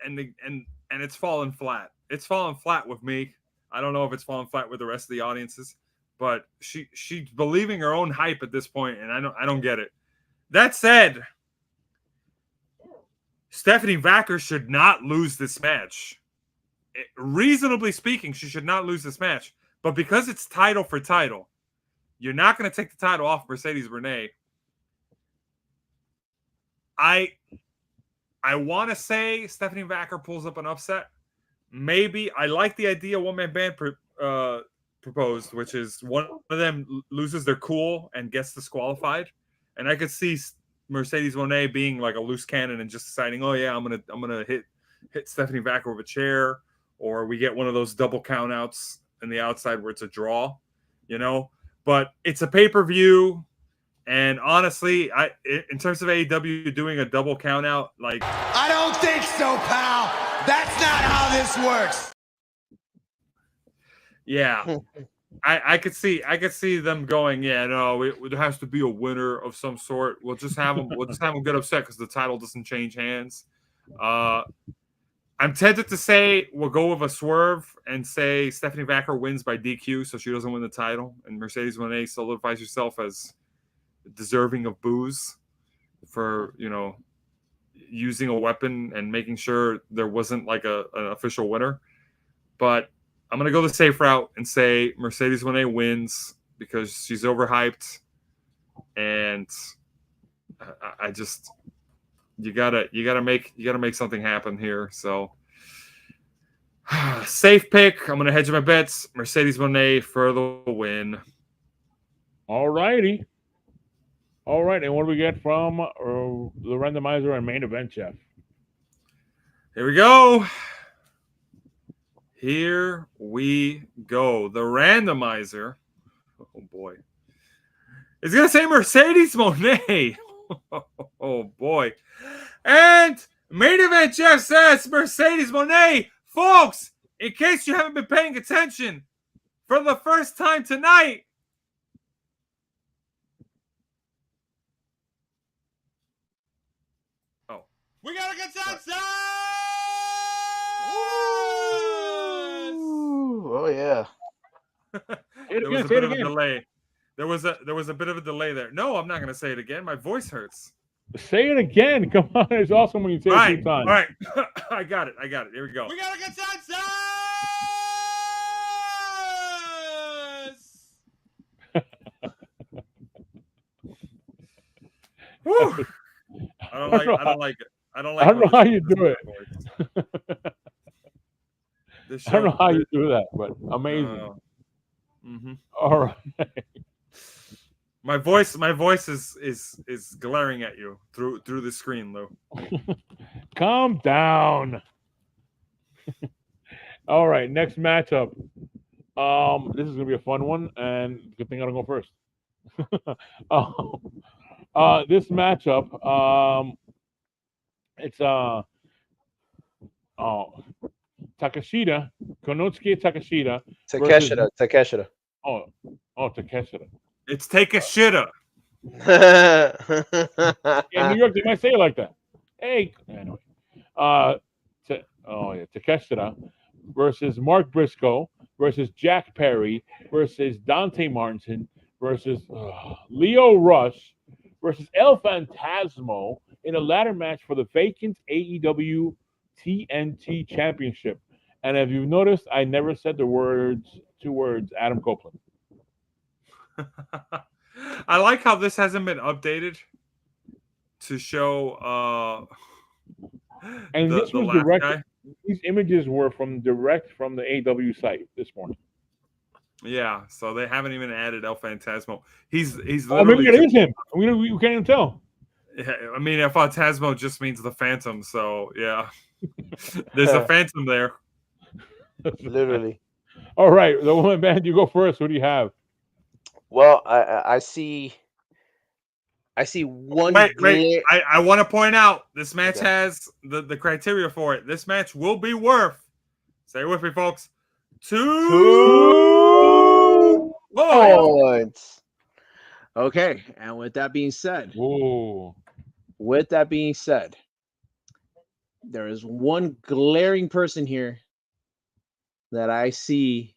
it's fallen flat. It's fallen flat with me. I don't know if it's fallen flat with the rest of the audiences, but she's believing her own hype at this point, and I don't get it. That said, Stephanie Vaquer should not lose this match. Reasonably speaking, she should not lose this match. But because it's title for title, you're not going to take the title off Mercedes Moné. I want to say Stephanie Vaquer pulls up an upset. Maybe. I like the idea One Man Band proposed, which is one of them loses their cool and gets disqualified. And I could see Mercedes Moné being like a loose cannon and just deciding, oh yeah, I'm gonna hit Stephanie Vaquer with a chair, or we get one of those double countouts in the outside where it's a draw, But it's a pay-per-view. And honestly, in terms of AEW doing a double count out, like I don't think so, pal. That's not how this works. Yeah. I could see them going. Yeah, no, there has to be a winner of some sort. We'll just have them get upset because the title doesn't change hands. I'm tempted to say we'll go with a swerve and say Stephanie Vacker wins by DQ, so she doesn't win the title, and Mercedes Moné solidifies herself as deserving of booze for using a weapon and making sure there wasn't like an official winner. But I'm gonna go the safe route and say Mercedes Moné wins because she's overhyped, and I just you gotta make something happen here. So safe pick. I'm gonna hedge my bets. Mercedes Moné for the win. All righty. All right, and what do we get from the randomizer and main event, Jeff? Here we go. Here we go. The randomizer. Oh boy. It's gonna say Mercedes Moné. Oh boy. And main event Jeff says Mercedes Moné. Folks, in case you haven't been paying attention, for the first time tonight, we got a consensus! Oh yeah. There was a bit of a delay. There was a bit of a delay there. No, I'm not going to say it again. My voice hurts. Say it again. Come on. It's awesome when you say it 3 times. All right. I got it. Here we go. We got a consensus! Woo. I don't like it. I don't know how you do it. I don't know how you do that, but amazing. Mm-hmm. All right. My voice is glaring at you through the screen, Lou. Calm down. All right, next matchup. This is gonna be a fun one, and good thing I don't go first. This matchup, it's Takeshita, Konosuke Takeshita. Takeshita. Oh, Takeshita. It's take a shitter. In New York, they might say it like that. Hey, anyway. Takeshita versus Mark Briscoe versus Jack Perry versus Dante Martin versus Leo Rush versus El Phantasmo in a ladder match for the vacant AEW TNT Championship. And if you've noticed, I never said the two words, Adam Copeland. I like how this hasn't been updated to show and this was direct guy. These images were direct from the AEW site this morning. Yeah, so they haven't even added El Phantasmo. He's maybe it is him. We can't even tell. Yeah, I mean, El Phantasmo just means the Phantom, so yeah. There's a Phantom there. Literally. All right, the woman band, you go first. What do you have? Well, I see one. Wait. I want to point out this match has the criteria for it. This match will be worth, say it with me, folks, 2 points. Okay, and with that being said, there is one glaring person here that I see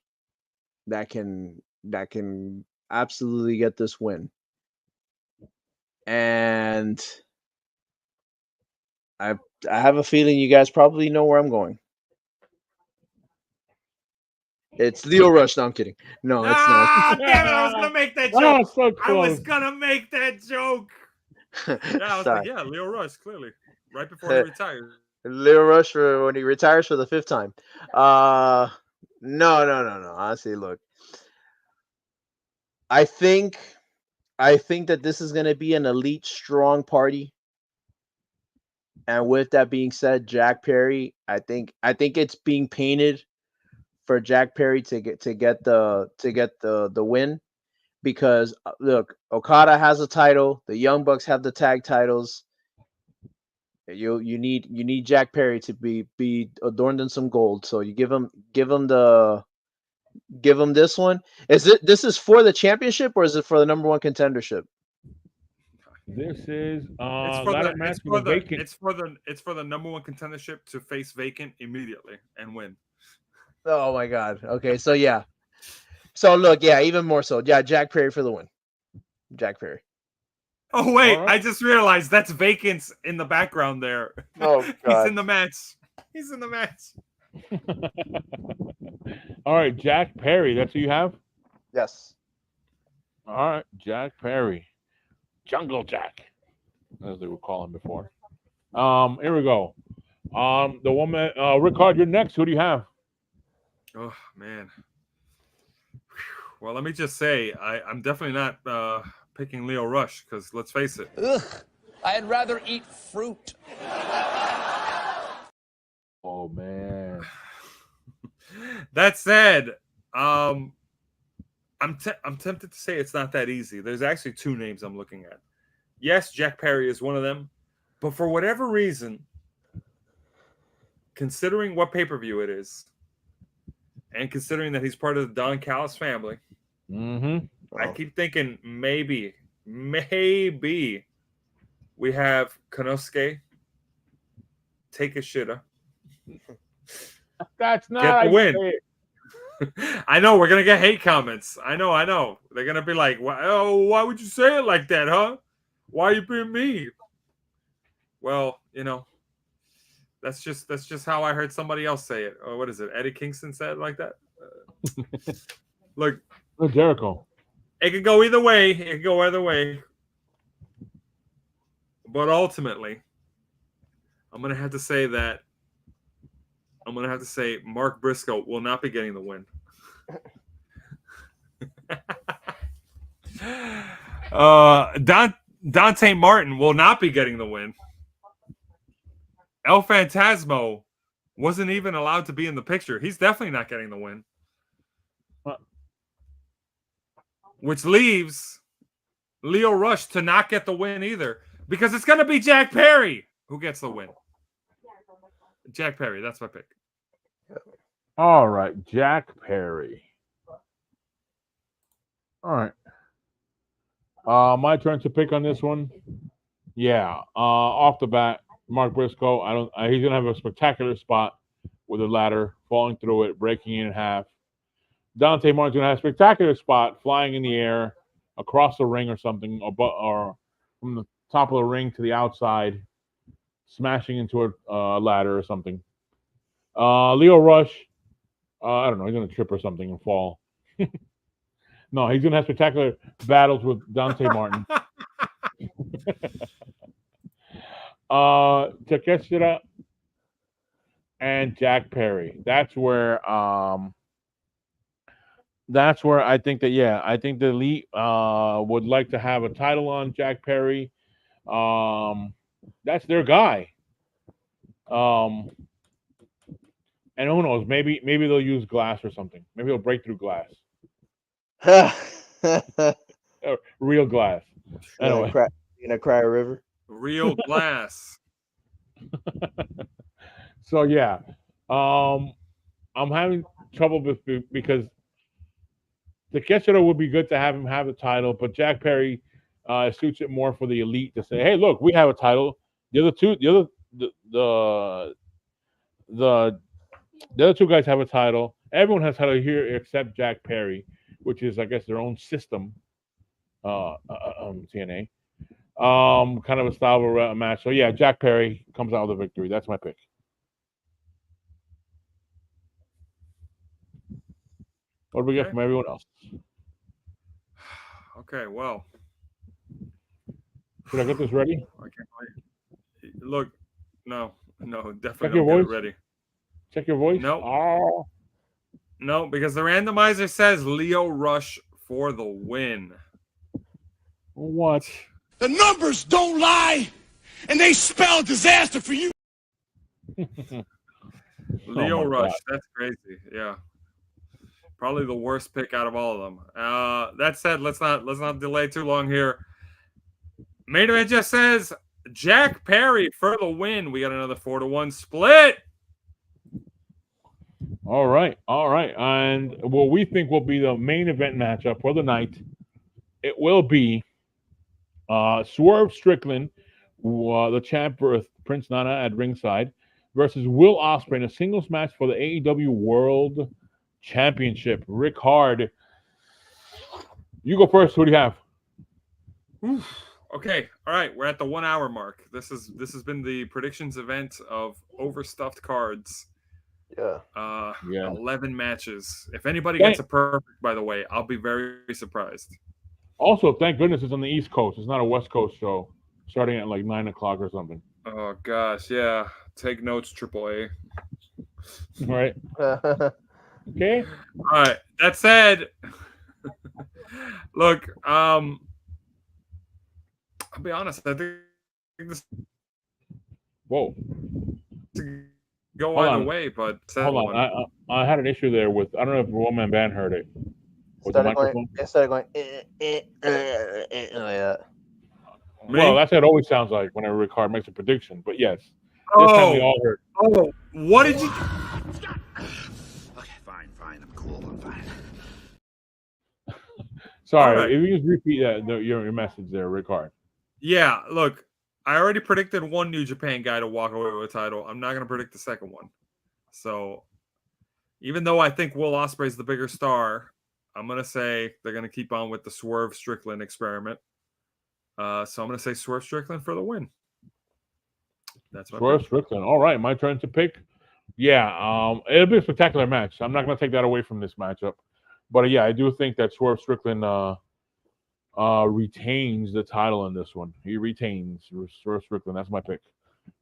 that can absolutely get this win. And I have a feeling you guys probably know where I'm going. It's Leo Rush. No, I'm kidding. No, it's not. Damn it, I was gonna make that joke. So close. I was gonna make that joke. Yeah, I was like, yeah, Leo Rush, clearly. Right before he retired. Leo Rush when he retires for the 5th time. No. Honestly, look. I think that this is going to be an elite strong party. And with that being said, Jack Perry, I think it's being painted for Jack Perry to get the win, because look, Okada has a title, the Young Bucks have the tag titles. You need Jack Perry to be adorned in some gold. So you give him the give him this one. This is for the championship or is it for the number one contendership? This is it's vacant. It's for the number one contendership to face vacant immediately and win. Oh my God. Okay, so yeah. So look, yeah, even more so. Yeah, Jack Perry for the win. Jack Perry. Oh wait, right. I just realized that's Vacant's in the background there. Oh God. He's in the match. He's in the match. All right, Jack Perry. That's who you have? Yes. All right, Jack Perry. Jungle Jack, as they would call him before. Here we go. The woman, Rickard, you're next. Who do you have? Oh man. Well, let me just say, I'm definitely not picking Lio Rush because let's face it. Ugh, I'd rather eat fruit. Oh man. That said, I'm tempted to say it's not that easy. There's actually two names I'm looking at. Yes, Jack Perry is one of them, but for whatever reason, considering what pay-per-view it is, and considering that he's part of the Don Callis family, I keep thinking maybe we have Konosuke take a shitter. That's not get the win. I know we're gonna get hate comments. I know. They're gonna be like, why would you say it like that, huh? Why are you being mean? Well, that's just how I heard somebody else say it. What is it? Eddie Kingston said it like that. Look, Jericho. It could go either way. But ultimately, I'm gonna have to say Mark Briscoe will not be getting the win. Dante Martin will not be getting the win. El Phantasmo wasn't even allowed to be in the picture. He's definitely not getting the win. Which leaves Lio Rush to not get the win either. Because it's going to be Jack Perry who gets the win. Jack Perry, that's my pick. All right, Jack Perry. All right. My turn to pick on this one. Yeah. Off the bat, Mark Briscoe. He's gonna have a spectacular spot with a ladder, falling through it, breaking it in half. Dante Martin's gonna have a spectacular spot, flying in the air across the ring or something, or from the top of the ring to the outside, smashing into a ladder or something. Lio Rush. I don't know. He's gonna trip or something and fall. No, he's gonna have spectacular battles with Dante Martin. Takeshita and Jack Perry. That's where I think that I think the Elite would like to have a title on Jack Perry. That's their guy. And who knows? Maybe they'll use glass or something. Maybe they'll break through glass. Real glass. Anyway, cry a river. Real glass. So yeah, I'm having trouble because Takeshita would be good to have him have the title, but Jack Perry suits it more for the Elite to say, "Hey, look, we have a title. The other two guys have a title. Everyone has a title here except Jack Perry, which is, I guess, their own system, TNA. Kind of a style of a match. So yeah, Jack Perry comes out with a victory. That's my pick. What do we get from everyone else? Okay, well. Should I get this ready? I can't wait. Look, no, definitely don't get it ready. Check your voice? No. Oh. No, because the randomizer says Lio Rush for the win. What? The numbers don't lie, and they spell disaster for you. Lio Rush, that's crazy. Yeah. Probably the worst pick out of all of them. That said, let's not delay too long here. Main event just says Jack Perry for the win. We got another 4-1 split. All right. And what we think will be the main event matchup for the night, it will be Swerve Strickland, the champ with Prince Nana at ringside, versus Will Ospreay in a singles match for the AEW World Championship. Rick Hard, you go first. Who do you have? Oof. Okay, all right. We're at the 1 hour mark. This has been the predictions event of overstuffed cards. Yeah. 11 matches. If anybody gets a perfect, by the way, I'll be very surprised. Also, thank goodness it's on the East Coast. It's not a West Coast show starting at like 9 o'clock or something. Oh gosh, yeah. Take notes, AAA. Right. Okay. All right. That said, look, I'll be honest. I think this Whoa. Go either way, but hold on. I had an issue there with, I don't know if Roman Band heard it. Instead of going, yeah. Well, that's what it always sounds like whenever Ricard makes a prediction. But yes, this time we all heard. Oh, what did you? Okay, fine. I'm cool. I'm fine. Sorry, right. if you just repeat that your message there, Ricard. Yeah, look, I already predicted one New Japan guy to walk away with a title. I'm not going to predict the second one. So, even though I think Will Ospreay is the bigger star, I'm going to say they're going to keep on with the Swerve Strickland experiment. So I'm going to say Swerve Strickland for the win. That's my Swerve Strickland. All right, my turn to pick. Yeah, it'll be a spectacular match. I'm not going to take that away from this matchup. But yeah, I do think that Swerve Strickland retains the title in this one. He retains Swerve Strickland. That's my pick.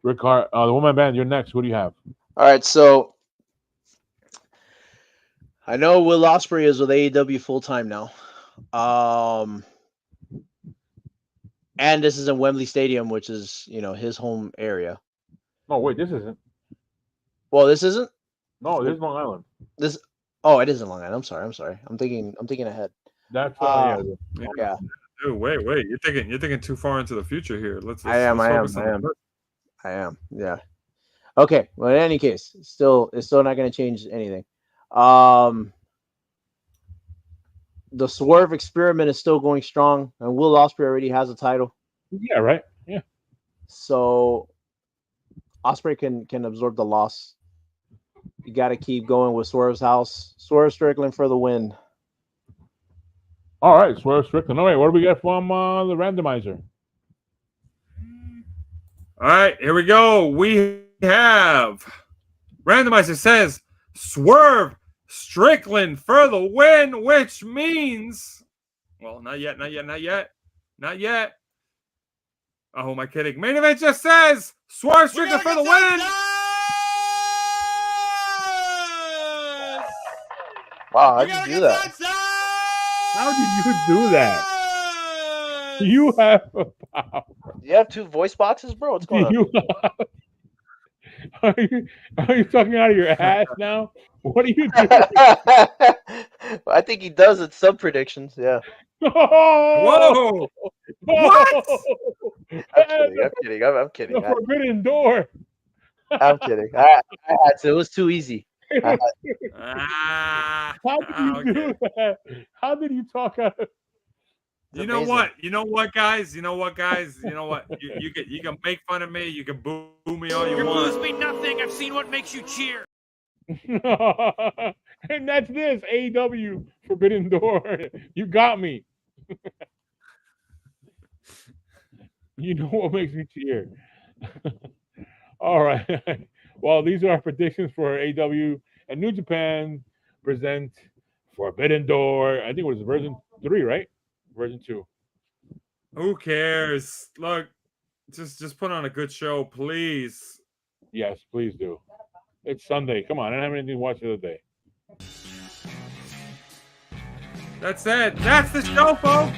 Ricard, the Woman Band, you're next. Who do you have? All right, so I know Will Ospreay is with AEW full time now. And this is in Wembley Stadium, which is, his home area. No, wait, this isn't. Well, this isn't? No, this is Long Island. Oh, it is in Long Island. I'm sorry. I'm thinking ahead. That's yeah. Dude, wait. You're thinking too far into the future here. I am. Yeah. Okay. Well, in any case, it's still not going to change anything. The Swerve experiment is still going strong, and Will Ospreay already has a title. Yeah, right. Yeah. So Ospreay can absorb the loss. You got to keep going with Swerve's house. Swerve Strickland for the win. All right, Swerve Strickland. All right, what do we get from the randomizer? All right, here we go. We have randomizer says Swerve Strickland for the win, which means, well, not yet. Oh, who am I kidding? Main event just says Swerve Strickland for the win. Wow, how'd you do that? How did you do that? You have a power. You have two voice boxes, bro? What's going on? Are you talking out of your ass now? What are you doing? I think he does at some predictions, yeah. Whoa! What? I'm kidding. I'm kidding. The forbidden door. I'm kidding. I had to. It was too easy. How did you do that? How did you talk out of... You know what, guys? You know what? You can make fun of me. You can boo me all you want. Boos me nothing. I've seen what makes you cheer. And that's this AEW Forbidden Door. You got me. You know what makes me cheer. All right. Well, these are our predictions for AEW and New Japan present Forbidden Door. I think it was version 3, right? Version 2. Who cares? Look, just put on a good show, please. Yes, please do. It's Sunday. Come on, I didn't have anything to watch the other day. That's it. That's the show, folks.